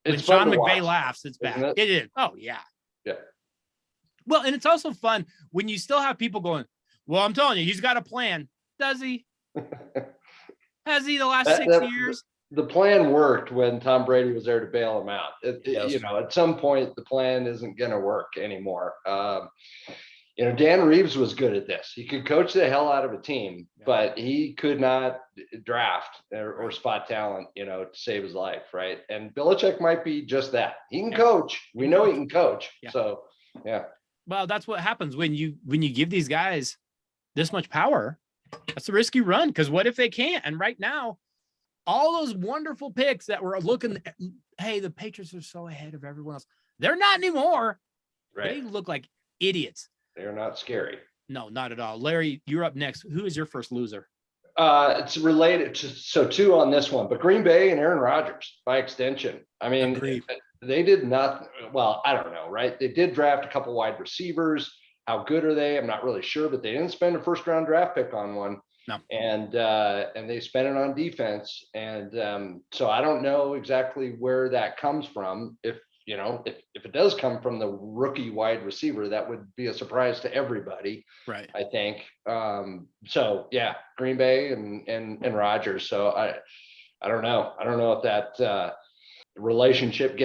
when Sean McVay laughs, it's bad. It is. Oh, yeah. Yeah. Well, and it's also fun when you still have people going, well, I'm telling you, he's got a plan. Does he? Has he the last 6 years? the plan worked when Tom Brady was there to bail him out. Yes. You know, at some point the plan isn't going to work anymore. You know, Dan Reeves was good at this. He could coach the hell out of a team, but he could not draft or spot talent, you know, to save his life, right? And Belichick might be just that. He can coach. We know he can coach. Yeah. So, yeah. Well, that's what happens when you give these guys this much power. That's a risky run, because what if they can't? And right now, all those wonderful picks that were looking, hey, the Patriots are so ahead of everyone else. They're not anymore. Right. They look like idiots. They're not scary. No, not at all. Larry, you're up next. Who is your first loser? It's related to, so two on this one, but Green Bay and Aaron Rodgers by extension. I mean, Agreed. they did not, well, I don't know, right? They did draft a couple wide receivers. How good are they? I'm not really sure, but they didn't spend a first round draft pick on one. No. And they spent it on defense. And so I don't know exactly where that comes from. If it does come from the rookie wide receiver, that would be a surprise to everybody. Right. I think. So yeah, Green Bay and Rodgers. So I don't know. I don't know if that relationship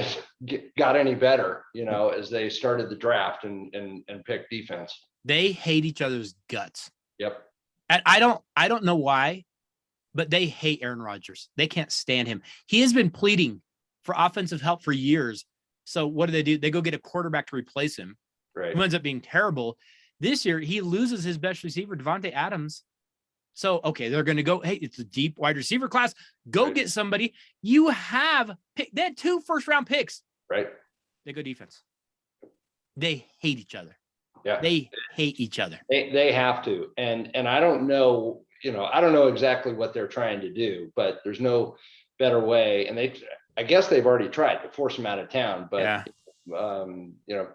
got any better, you know, as they started the draft and picked defense. They hate each other's guts. Yep. And I don't know why, but they hate Aaron Rodgers. They can't stand him. He has been pleading for offensive help for years. So what do? They go get a quarterback to replace him. Right. Who ends up being terrible. This year, he loses his best receiver, Devontae Adams. So, okay, they're going to go, hey, it's a deep wide receiver class. Go get somebody. You have they had 2 first-round picks. Right. They go defense. They hate each other. Yeah. They hate each other. They have to. And I don't know, you know, I don't know exactly what they're trying to do, but there's no better way. And I guess they've already tried to force him out of town, but yeah. You know,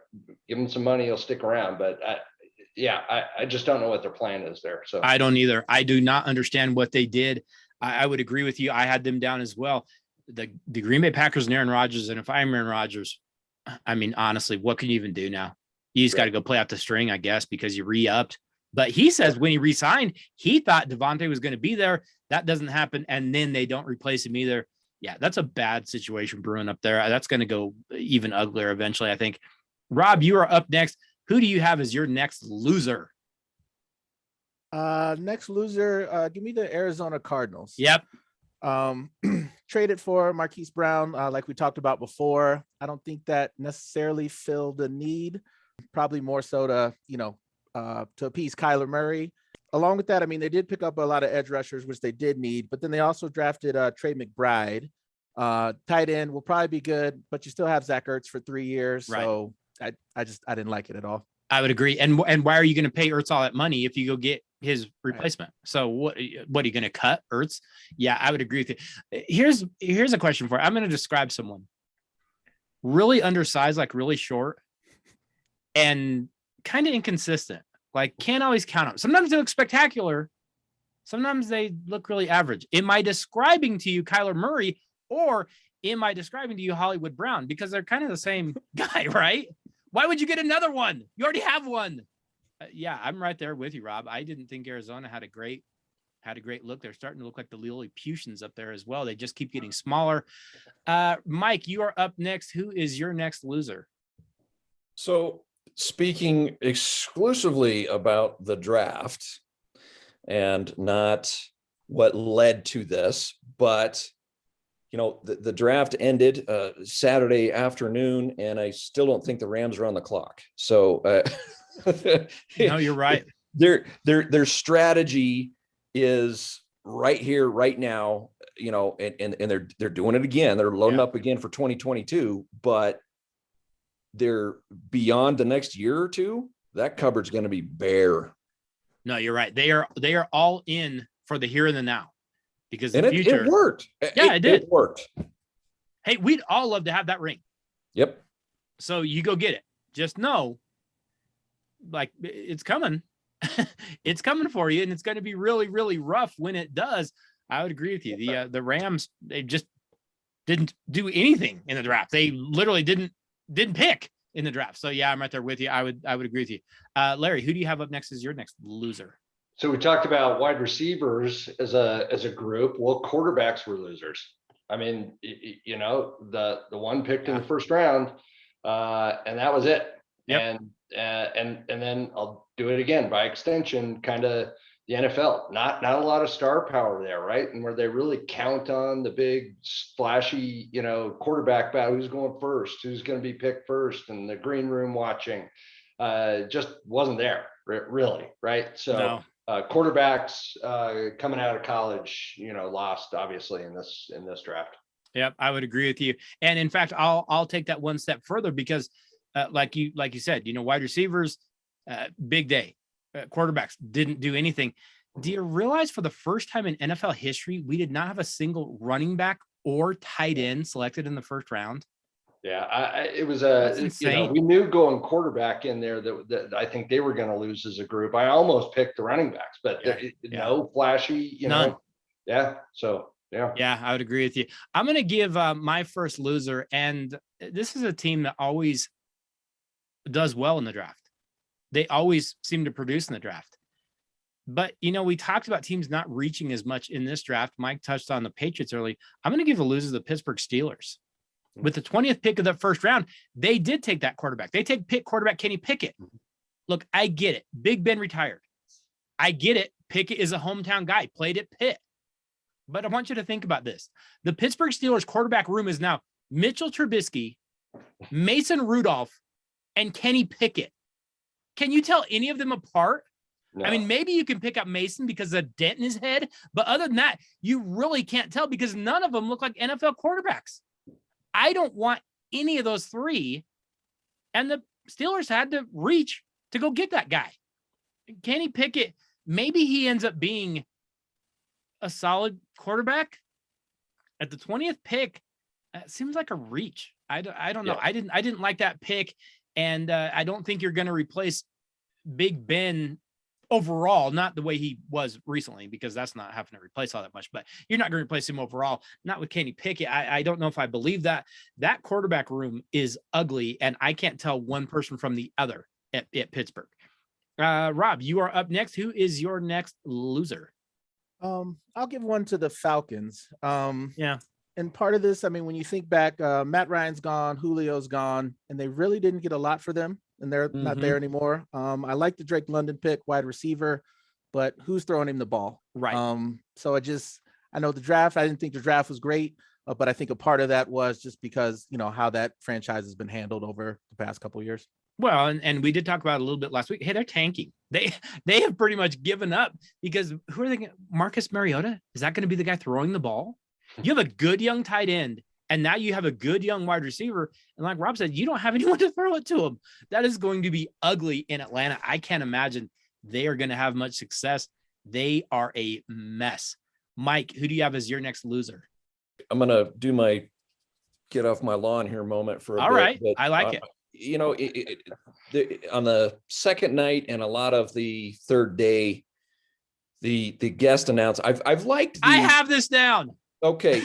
give him some money, he'll stick around. But I just don't know what their plan is there. So I don't either. I do not understand what they did. I would agree with you. I had them down as well. The Green Bay Packers and Aaron Rodgers. And if I'm Aaron Rodgers, I mean, honestly, what can you even do now? You just got to go play out the string, I guess, because you re-upped. But he says when he re-signed, he thought Devontae was going to be there. That doesn't happen. And then they don't replace him either. Yeah, that's a bad situation brewing up there. That's going to go even uglier eventually, I think. Rob, you are up next. Who do you have as your next loser? Next loser, give me the Arizona Cardinals. Yep. Traded for Marquise Brown, like we talked about before. I don't think that necessarily filled the need. Probably more so to, to appease Kyler Murray. Along with that, I mean, they did pick up a lot of edge rushers, which they did need, but then they also drafted Trey McBride. Tight end will probably be good, but you still have Zach Ertz for 3 years. Right. So I didn't like it at all. I would agree. And why are you going to pay Ertz all that money if you go get his replacement? Right. So what are you going to cut Ertz? Yeah, I would agree with you. Here's a question for you. I'm going to describe someone really undersized, like really short and kind of inconsistent. Like can't always count them. Sometimes they look spectacular. Sometimes they look really average. Am I describing to you Kyler Murray or am I describing to you Hollywood Brown? Because they're kind of the same guy, right? Why would you get another one? You already have one. Yeah, I'm right there with you, Rob. I didn't think Arizona had a great look. They're starting to look like the Lilliputians up there as well. They just keep getting smaller. Mike, you are up next. Who is your next loser? So speaking exclusively about the draft and not what led to this, but the draft ended Saturday afternoon, and I still don't think the Rams are on the clock. So no, you're right. Their strategy is right here, right now, and they're doing it again. They're loading up again for 2022, but they're beyond the next year or two. That cupboard's going to be bare. No, you're right. They are all in for the here and the now. Because and it worked. Yeah, it did. It worked. Hey, we'd all love to have that ring. Yep. So you go get it. Just know, like, it's coming. It's coming for you, and it's going to be really, really rough when it does. I would agree with you. The Rams, they just didn't do anything in the draft. They literally didn't pick in the draft. So yeah, I'm right there with you. I would agree with you. Larry, who do you have up next as your next loser? So we talked about wide receivers as a group. Well, quarterbacks were losers. I mean, the one picked in the first round, and that was it. Yep. And then I'll do it again by extension, kind of the NFL. Not a lot of star power there, right? And where they really count on the big splashy, quarterback battle, who's going first, who's going to be picked first, and the green room watching, just wasn't there really, right? So. No. Quarterbacks coming out of college, lost obviously in this draft. Yep, I would agree with you. And in fact, I'll take that one step further because, like you said, wide receivers, big day, quarterbacks didn't do anything. Do you realize for the first time in NFL history, we did not have a single running back or tight end selected in the first round? Yeah, it was we knew going quarterback in there that I think they were going to lose as a group. I almost picked the running backs, but no flashy, None. Yeah. So, yeah. Yeah, I would agree with you. I'm going to give my first loser. And this is a team that always does well in the draft. They always seem to produce in the draft. But, we talked about teams not reaching as much in this draft. Mike touched on the Patriots early. I'm going to give a loser to the Pittsburgh Steelers. With the 20th pick of the first round, they did take that quarterback. They take quarterback Kenny Pickett. Look, I get it. Big Ben retired. I get it. Pickett is a hometown guy, played at Pitt. But I want you to think about this. The Pittsburgh Steelers quarterback room is now Mitchell Trubisky, Mason Rudolph, and Kenny Pickett. Can you tell any of them apart? No. I mean, maybe you can pick up Mason because of a dent in his head. But other than that, you really can't tell because none of them look like NFL quarterbacks. I don't want any of those three. And the Steelers had to reach to go get that guy. Kenny Pickett, maybe he ends up being a solid quarterback at the 20th pick. It seems like a reach. I don't know. I didn't like that pick. And I don't think you're going to replace Big Ben overall, not the way he was recently, because that's not having to replace all that much, but you're not going to replace him overall, not with Kenny Pickett. I don't know if I believe that. That quarterback room is ugly, and I can't tell one person from the other at Pittsburgh. Rob, you are up next. Who is your next loser? I'll give one to the Falcons. Yeah. And part of this, I mean, when you think back, Matt Ryan's gone, Julio's gone, and they really didn't get a lot for them. And they're not there anymore. I like the Drake London pick, wide receiver, but who's throwing him the ball? Right. So I know the draft, I didn't think the draft was great, but I think a part of that was just because, how that franchise has been handled over the past couple of years. Well, and we did talk about it a little bit last week. Hey, they're tanking. They have pretty much given up because who are they? Marcus Mariota? Is that going to be the guy throwing the ball? You have a good young tight end. And now you have a good young wide receiver. And like Rob said, you don't have anyone to throw it to him. That is going to be ugly in Atlanta. I can't imagine they are going to have much success. They are a mess. Mike, who do you have as your next loser? I'm going to do my get off my lawn here moment for a bit. All right. But, I like it. On the second night and a lot of the third day, the guest announcer, I've liked. I have this down. Okay.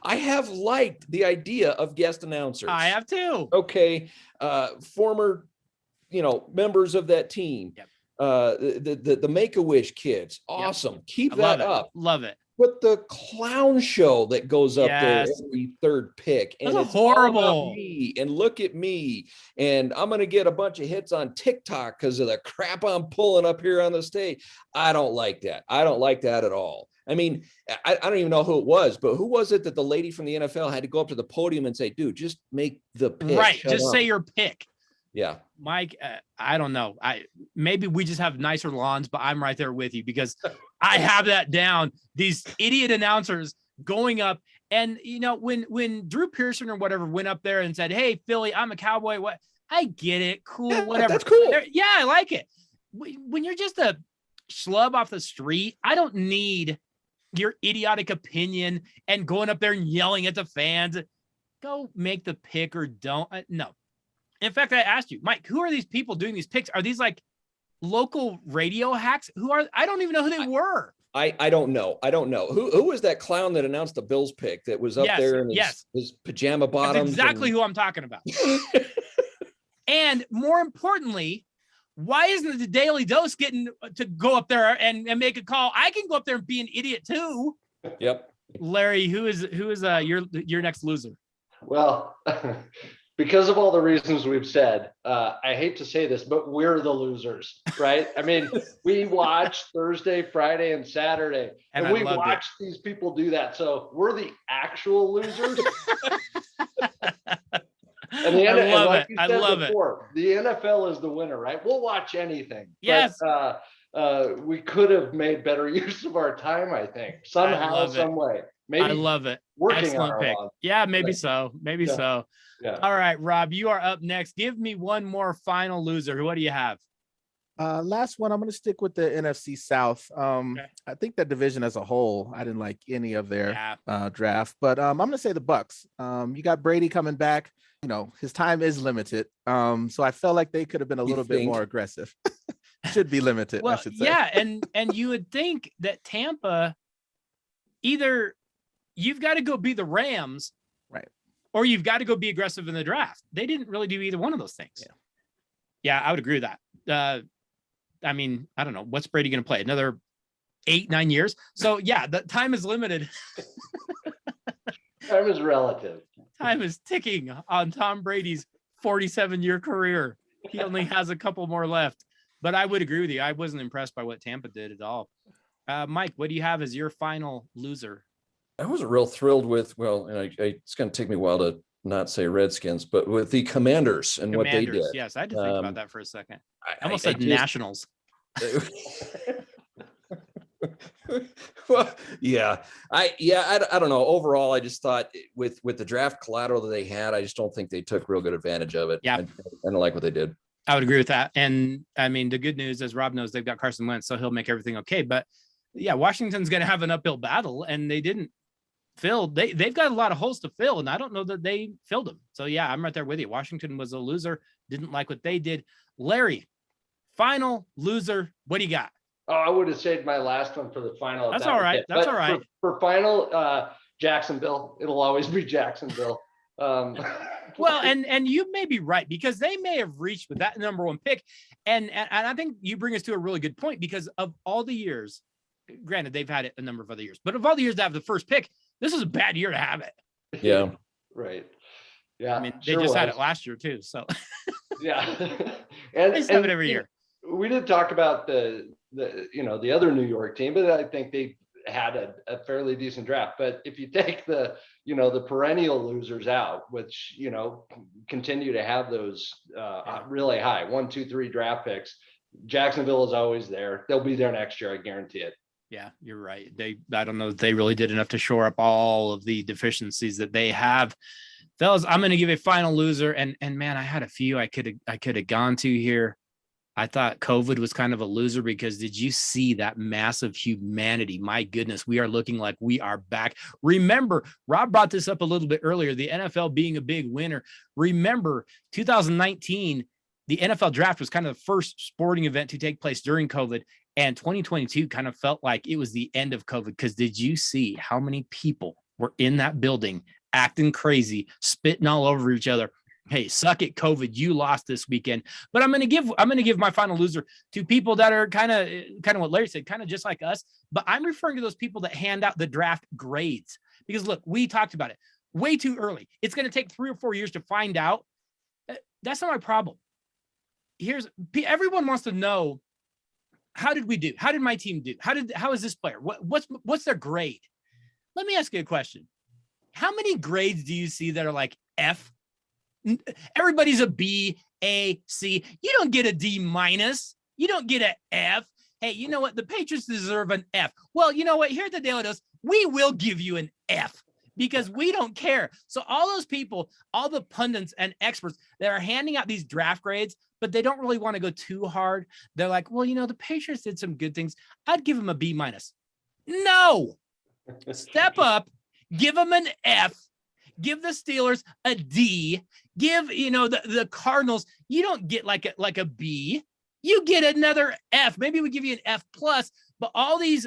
I have liked the idea of guest announcers. I have too. Okay. Former, members of that team. Yep. The Make-A-Wish kids. Awesome. Yep. Keep that up. Love it. But the clown show that goes up there every third pick. And that's it's horrible. All about me, and look at me. And I'm going to get a bunch of hits on TikTok because of the crap I'm pulling up here on the stage. I don't like that. I don't like that at all. I mean, I don't even know who it was, but who was it that the lady from the NFL had to go up to the podium and say, dude, just make the pick. Right. Just say your pick. Yeah. Mike, I don't know. Maybe we just have nicer lawns, but I'm right there with you because I have that down. These idiot announcers going up. And, when Drew Pearson or whatever went up there and said, hey, Philly, I'm a Cowboy. What? I get it. Cool. Yeah, whatever. That's cool. Yeah, I like it. When you're just a schlub off the street, I don't need your idiotic opinion and going up there and yelling at the fans. Go make the pick or don't. No. In fact, I asked you, Mike, who are these people doing these picks? Are these like local radio hacks? I don't even know who they were. I don't know. Who was that clown that announced the Bills pick that was up there in his pajama bottoms? That's exactly who I'm talking about. And more importantly, why isn't the Daly Dose getting to go up there and make a call? I can go up there and be an idiot too. Yep. Larry, who is your next loser? Well, because of all the reasons we've said, I hate to say this, but we're the losers, right? I mean, we watch Thursday, Friday, and Saturday, and we watch these people do that. So we're the actual losers. And the I love it. The NFL is the winner, right? We'll watch anything. Yes. But, we could have made better use of our time, I think, somehow, some way. Maybe I love it. Working Excellent on pick. Yeah, maybe so. Maybe so. Yeah. All right, Rob, you are up next. Give me one more final loser. What do you have? Last one, I'm going to stick with the NFC South. I think that division as a whole, I didn't like any of their draft, but I'm going to say the Bucks. You got Brady coming back. You know, his time is limited. So I felt like they could have been a little bit more aggressive. Should be limited, I should say. Yeah, and you would think that Tampa, either you've got to go be the Rams, right, or you've got to go be aggressive in the draft. They didn't really do either one of those things. Yeah, I would agree with that. I mean, I don't know. What's Brady going to play? Another 8-9 years? So, yeah, the time is limited. Time is relative. Time is ticking on Tom Brady's 47-year career. He only has a couple more left. But I would agree with you. I wasn't impressed by what Tampa did at all. Mike, what do you have as your final loser? I wasn't real thrilled with, and it's going to take me a while to not say Redskins, but with the Commanders and what they did. Yes, I had to think about that for a second. I almost said Nationals. Well, I don't know. Overall, I just thought with the draft collateral that they had, I just don't think they took real good advantage of it. Yeah, I don't like what they did. I would agree with that. And I mean, the good news, as Rob knows, they've got Carson Wentz, so he'll make everything okay. But yeah, Washington's going to have an uphill battle, and they didn't fill. They've got a lot of holes to fill, and I don't know that they filled them. So yeah, I'm right there with you. Washington was a loser. Didn't like what they did. Larry, final loser. What do you got? Oh, I would have saved my last one for the final. That's all right. That's all right. For final, Jacksonville. It'll always be Jacksonville. Well, and you may be right, because they may have reached with that number one pick. And I think you bring us to a really good point, because of all the years, granted, they've had it a number of other years, but of all the years to have the first pick, this is a bad year to have it. Yeah. Right. Yeah. I mean, they just had it last year too. So yeah. And they just have it every year. We did talk about the other New York team, but I think they had a fairly decent draft. But if you take the perennial losers out, which, continue to have those really high 1, 2, 3 draft picks, Jacksonville is always there. They'll be there next year. I guarantee it. Yeah, you're right. I don't know if they really did enough to shore up all of the deficiencies that they have. Fellas, I'm going to give a final loser. And man, I had a few I could have gone to here. I thought COVID was kind of a loser, because did you see that massive humanity? My goodness, we are looking like we are back. Remember, Rob brought this up a little bit earlier, the NFL being a big winner. Remember, 2019, the NFL draft was kind of the first sporting event to take place during COVID, and 2022 kind of felt like it was the end of COVID, because did you see how many people were in that building acting crazy, spitting all over each other? Hey, suck it, COVID. You lost this weekend. But I'm going to give my final loser to people that are kind of what Larry said, kind of just like us. But I'm referring to those people that hand out the draft grades, because look, we talked about it way too early. It's going to take 3 or 4 years to find out. That's not my problem. Everyone wants to know, how did we do? How did my team do? How is this player? What's their grade? Let me ask you a question. How many grades do you see that are like F? Everybody's a B, A, C. You don't get a D minus. You don't get an F. Hey, you know what? The Patriots deserve an F. Well, you know what? Here at the Daly Dose, we will give you an F, because we don't care. So all those people, all the pundits and experts that are handing out these draft grades, but they don't really want to go too hard. They're like, well, the Patriots did some good things. I'd give them a B minus. No. Step up. Give them an F. Give the Steelers a D. Give, the Cardinals, you don't get like a B. You get another F. Maybe we give you an F plus, but all these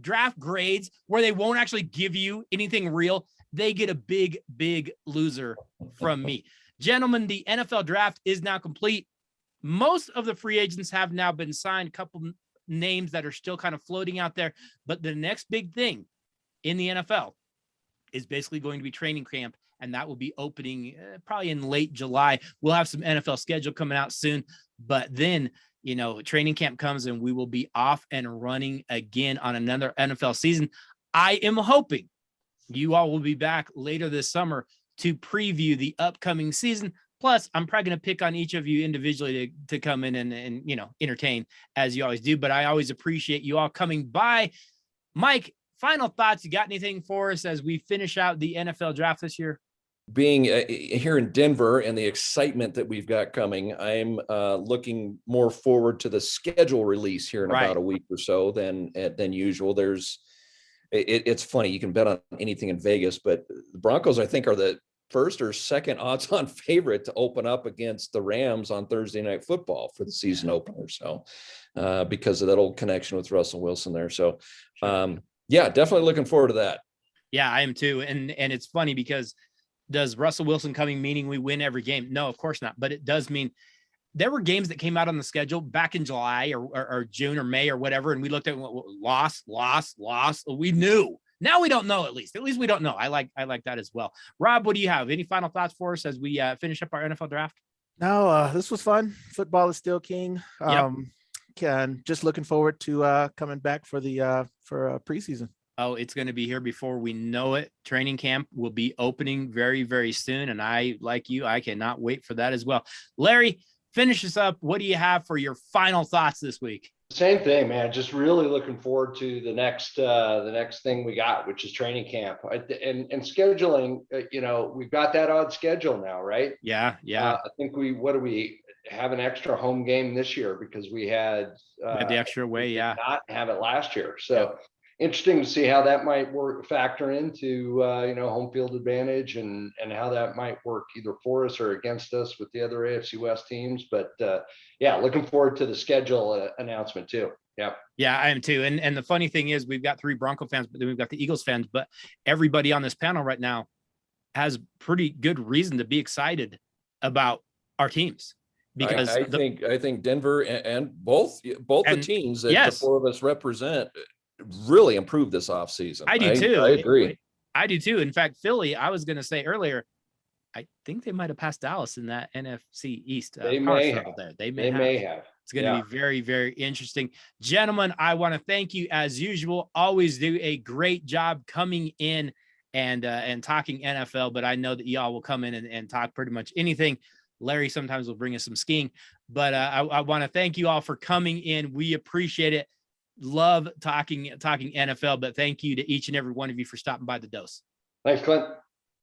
draft grades where they won't actually give you anything real, they get a big, big loser from me. Gentlemen, the NFL draft is now complete. Most of the free agents have now been signed, a couple names that are still kind of floating out there. But the next big thing in the NFL is basically going to be training camp, and that will be opening probably in late July. We'll have some NFL schedule coming out soon, but then, you know, training camp comes and we will be off and running again on another NFL season. I am hoping you all will be back later this summer to preview the upcoming season. Plus, I'm probably going to pick on each of you individually to come in and, you know, entertain as you always do. But I always appreciate you all coming by. Mike, final thoughts. You got anything for us as we finish out the NFL draft this year? Being here in Denver and the excitement that we've got coming, I'm looking more forward to the schedule release here in about a week or so than usual. It's funny, you can bet on anything in Vegas, but the Broncos, I think, are the first or second odds-on favorite to open up against the Rams on Thursday Night Football for the season opener. So because of that old connection with Russell Wilson there. So yeah, definitely looking forward to that. Yeah, I am too. And it's funny because does Russell Wilson coming meaning we win every game? No, of course not. But it does mean there were games that came out on the schedule back in July or June or May or whatever, and we looked at loss. We knew. Now we don't know. At least we don't know. I like that as well. Rob, what do you have? Any final thoughts for us as we finish up our NFL draft? No, this was fun. Football is still king. Just looking forward to coming back for the preseason. Oh, it's going to be here before we know it. Training camp will be opening very, very soon. And I, like you, I cannot wait for that as well. Larry, finish us up. What do you have for your final thoughts this week? Same thing, man. Just really looking forward to the next thing we got, which is training camp and scheduling. You know, we've got that odd schedule now, right? Yeah. I think we have an extra home game this year because we had the extra way. Yeah, not have it last year. So interesting to see how that might factor into home field advantage and how that might work either for us or against us with the other AFC West teams. But looking forward to the schedule announcement too. Yeah, I am too. And the funny thing is we've got 3 Bronco fans, but then we've got the Eagles fans, but everybody on this panel right now has pretty good reason to be excited about our teams. Because I think Denver and both the teams that the 4 of us represent really improved this offseason. I do too. I agree. I do too. In fact, Philly, I was going to say earlier, I think they might have passed Dallas in that NFC East. They may have. They may have. It's going to be very, very interesting. Gentlemen, I want to thank you as usual. Always do a great job coming in and talking NFL, but I know that y'all will come in and talk pretty much anything. Larry sometimes will bring us some skiing, but I want to thank you all for coming in. We appreciate it. Love talking NFL, but thank you to each and every one of you for stopping by the Dose. Thanks, Clint.